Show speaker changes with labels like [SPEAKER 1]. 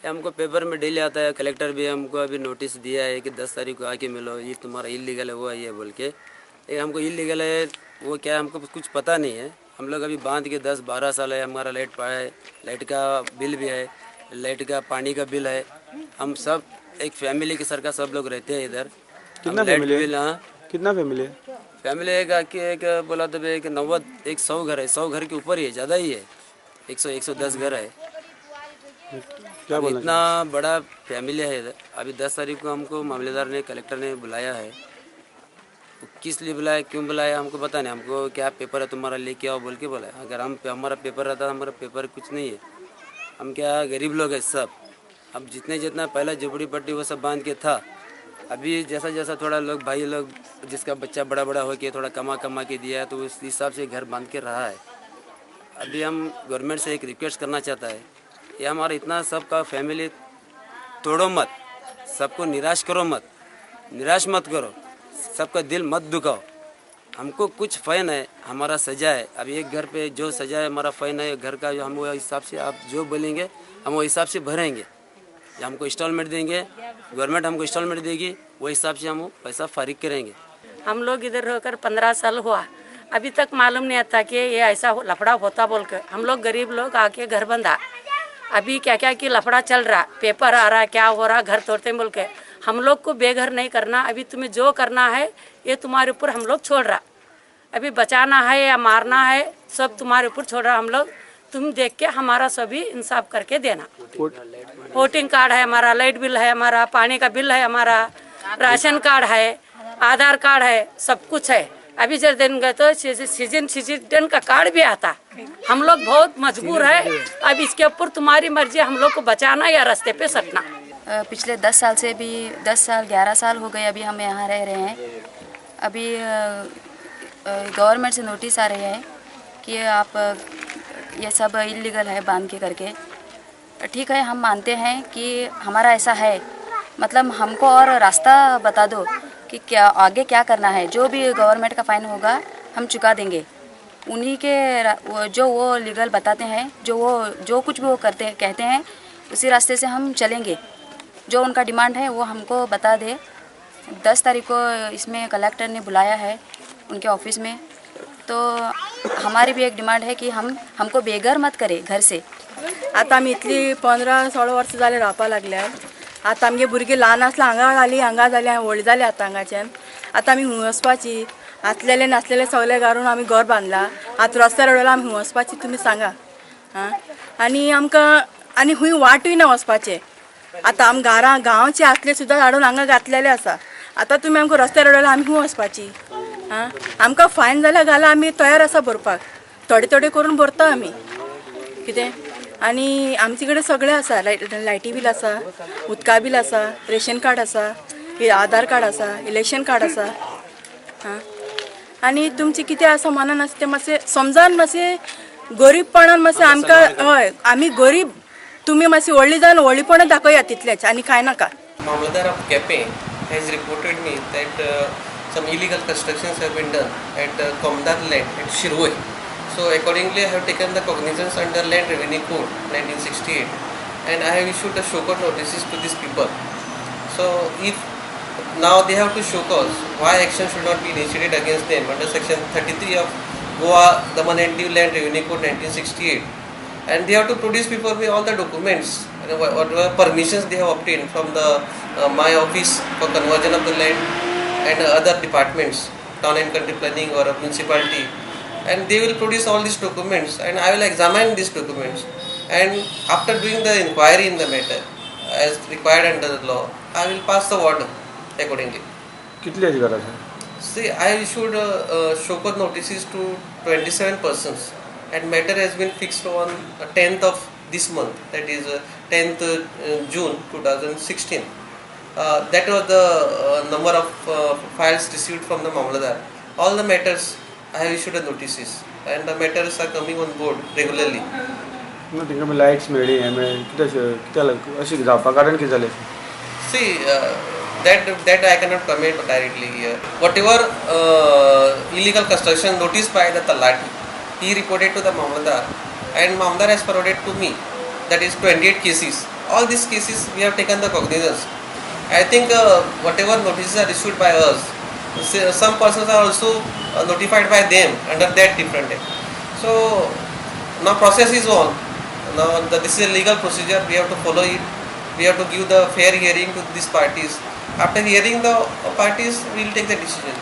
[SPEAKER 1] ये हमको पेपर में डेली आता है। कलेक्टर भी हमको अभी नोटिस दिया है कि 10 तारीख को आके मिलो, ये तुम्हारा इलीगल है वो है ये बोल के। ये हमको इलीगल है वो क्या है हमको कुछ पता नहीं है। हम लोग अभी बांध के 10-12 साल है, हमारा लाइट पाया है, लाइट का बिल भी है, लाइट का पानी का बिल है। हम सब एक फैमिली के सर का सब लोग रहते हैं इधर।
[SPEAKER 2] कितना फैमिली है? हाँ, कितना फैमिली है?
[SPEAKER 1] फैमिली एक बोला तो एक 100 घर है। 100 घर के ऊपर ही है, ज़्यादा ही है। 110 घर है।
[SPEAKER 2] क्या बोलना
[SPEAKER 1] इतना बड़ा फैमिली है इधर। अभी 10 तारीख को हमको मामलेदार ने, कलेक्टर ने बुलाया है। किस लिए बुलाया, क्यों बुलाया हमको पता नहीं। हमको क्या पेपर है तुम्हारा लेके आओ बोल के बोला। अगर हमारा पेपर रहता, हमारा पेपर कुछ नहीं है। हम क्या गरीब लोग हैं सब। अब जितना पहला झोपड़ी पट्टी वो सब बांध के था। अभी जैसा जैसा थोड़ा लोग भाई लोग जिसका बच्चा बड़ा बड़ा हो के थोड़ा कमा के दिया है तो उस हिसाब से घर बांध के रहा है। अभी हम गवर्नमेंट से एक रिक्वेस्ट करना चाहता है, ये हमारा इतना सबका फैमिली तोड़ो मत, सबको निराश करो मत, निराश मत करो, सबका दिल मत दुखाओ। हमको कुछ फ़ाइन है, हमारा सजा है। अब एक घर पे जो सजा है हमारा फ़ाइन है घर का, जो हम वो हिसाब से आप जो बोलेंगे हम वो हिसाब से भरेंगे। या हमको इंस्टॉलमेंट देंगे, गवर्नमेंट हमको इंस्टॉलमेंट देगी, वो हिसाब से हम वो पैसा फारिग करेंगे।
[SPEAKER 3] हम लोग इधर होकर 15 साल हुआ, अभी तक मालूम नहीं आता कि ये ऐसा लफड़ा होता बोल कर। हम लोग गरीब लोग आके घर बंधा। अभी क्या क्या कि लफड़ा चल रहा, पेपर आ रहा, क्या हो रहा, घर तोड़ते बोल के। हम लोग को बेघर नहीं करना। अभी तुम्हें जो करना है ये तुम्हारे ऊपर हम लोग छोड़ रहा। अभी बचाना है या मारना है सब तुम्हारे ऊपर छोड़ रहा हम लोग। तुम देख के हमारा सभी इंसाफ करके देना। वोटिंग कार्ड है हमारा, लाइट बिल है हमारा, पानी का बिल है हमारा, राशन कार्ड है, आधार कार्ड है, सब कुछ है। अभी जब दिन गए तो सीजन का कार्ड भी आता। हम लोग बहुत मजबूर है। अब इसके ऊपर तुम्हारी मर्जी, हम लोग को बचाना या रास्ते पे सटना।
[SPEAKER 4] पिछले 10 साल से भी 10 साल 11 साल हो गए अभी हम यहाँ रह रहे हैं। अभी गवर्नमेंट से नोटिस आ रहे हैं कि आप ये सब इलीगल है बांध के करके। ठीक है, हम मानते हैं कि हमारा ऐसा है, मतलब हमको और रास्ता बता दो कि क्या आगे क्या करना है। जो भी गवर्नमेंट का फ़ाइन होगा हम चुका देंगे। उन्हीं के जो वो लीगल बताते हैं, जो कुछ भी वो कहते हैं उसी रास्ते से हम चलेंगे। जो उनका डिमांड है वो हमको बता दे। 10 तारीख को इसमें कलेक्टर ने बुलाया है उनके ऑफिस में, तो हमारी भी एक डिमांड है कि हमको बेघर मत करे घर से।
[SPEAKER 5] आता आमी इतली 15-16 वर्सां जाले रावपा लागल्यात। आतां आमगे भुरगीं ल्हान आसला हांगा जाली व्हडली जाली आतां हांगाच्यान। आतां आमी हूं वचपाची, आसलेले नासलेले सगळे घालून आमी घर बांदला। आतां रस्त्यार उडयला आमी हूं वचपाची, तुमी सांगा आं। आनी आमकां आनी हूंय वाटूय ना वचपाचें। आतां आमी गांवचे आसले सुद्दां हाडून हांगा घातलेले आसा। आतां तुमी आमकां रस्त्यार उडयला आमी हूं वचपाची आं। आमकां फायन जाल्यार घाला, आमी तयार आसा भरपाक। थोडे करून भरता आमी कितें। आनी आमचे कडेन सगळें आसा, लायटी बील आसा, उदका बील आसा, रेशन कार्ड आसा, आधार कार्ड आसा, इलेक्शन कार्ड आसा आं। आनी तुमचें कितें आसा मनान आसा तें मातशें समजान, मातशें गरीबपणान मातशें आमकां हय आमी गरीब, तुमी मातशें व्हडली जावन व्हडलीपणां दाखयात, तितलेंच आनी कांय नाका।
[SPEAKER 6] Mamladar of Kepe has reported me that some illegal constructions have been done at Komdar land at Shiroi. So accordingly I have taken the cognizance under Land Revenue Code 1968 and I have issued the show cause notices to these people. So if now they have to show cause why action should not be initiated against them under section 33 of Goa Daman and Diu Land Revenue Code 1968, and they have to produce before me all the documents, whatever permissions they have obtained from the my office for conversion of the land and other departments, town and country planning or municipality, and they will produce all these documents and I will examine these documents, and after doing the inquiry in the matter as required under the law, I will pass the order accordingly.
[SPEAKER 2] कितले अधिकार आसा?
[SPEAKER 6] See, I issued show cause notices to 27 persons and matter has been fixed on 10th of this month, that is 10th June 2016. That was the number of files received from the Mamladar. All the matters I have issued notices and the matters are coming on board regularly.
[SPEAKER 2] ना तिंगा lights मेळ्ळी हें कितें अशें जावपा कारण कितें जालें?
[SPEAKER 6] See, that I cannot comment directly here. Whatever illegal construction noticed by the Talati, he reported to the Mamladar and Mamladar has forwarded to me. That is 28 cases all these cases we have taken the cognizance. I think whatever notices are issued by us, some persons are also notified by them under that different act. So now process is on. Now this is a legal procedure. We have to follow it. We have to give the fair hearing to these parties. After hearing the parties, we will take the decision.